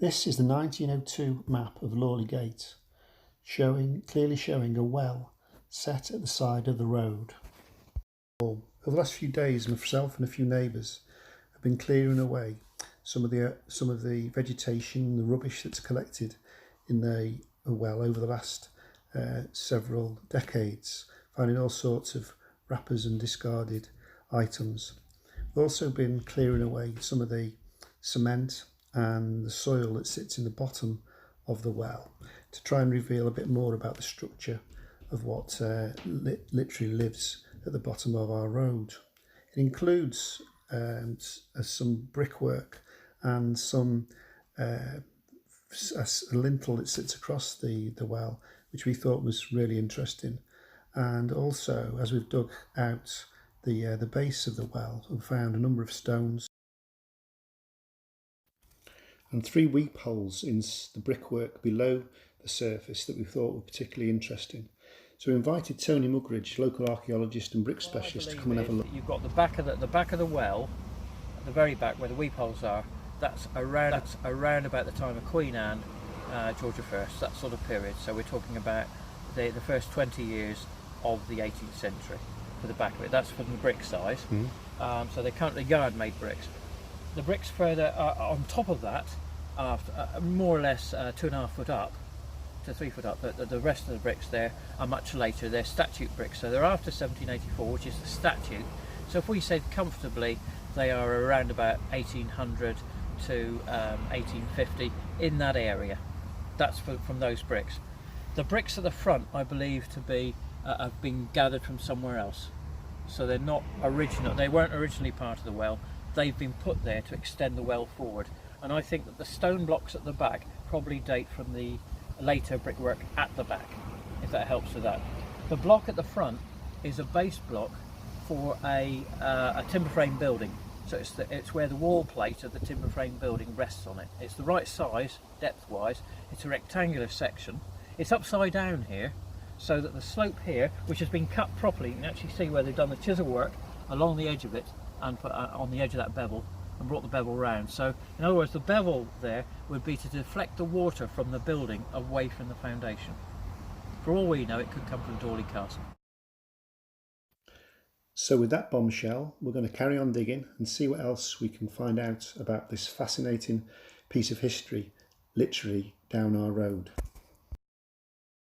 This is the 1902 map of Lawley Gate, clearly showing a well set at the side of the road. Over the last few days, myself and a few neighbours have been clearing away some of the vegetation, the rubbish that's collected in the well over the last several decades, finding all sorts of wrappers and discarded items. We've also been clearing away some of the cement and the soil that sits in the bottom of the well to try and reveal a bit more about the structure of what literally lives at the bottom of our road. It includes some brickwork and some a lintel that sits across the well, which we thought was really interesting. And also, as we've dug out the base of the well, we found a number of stones and 3 weep holes in the brickwork below the surface that we thought were particularly interesting. So we invited Tony Mugridge, local archaeologist and brick specialist, to come and have a look. You've got the back of the well, at the very back where the weep holes are. That's around about the time of Queen Anne, George I, that sort of period. So we're talking about the first 20 years of the 18th century for the back of it. That's from the brick size. So they count the yard-made bricks. The bricks further on top of that are more or less 2.5 foot up to 3 foot up. The rest of the bricks there are much later. They're statute bricks, so they're after 1784, which is the statute. So if we said comfortably they are around about 1800 to 1850 in that area. That's from those bricks. The bricks at the front, I believe, to be have been gathered from somewhere else. So they're not original. They weren't originally part of the well. They've been put there to extend the well forward. And I think that the stone blocks at the back probably date from the later brickwork at the back, if that helps with that. The block at the front is a base block for a timber frame building. So it's where the wall plate of the timber frame building rests on it. It's the right size, depth-wise. It's a rectangular section. It's upside down here, so that the slope here, which has been cut properly, you can actually see where they've done the chisel work along the edge of it and put on the edge of that bevel and brought the bevel round. So in other words, the bevel there would be to deflect the water from the building away from the foundation. For all we know, it could come from Lawley Castle. So with that bombshell, we're going to carry on digging and see what else we can find out about this fascinating piece of history literally down our road.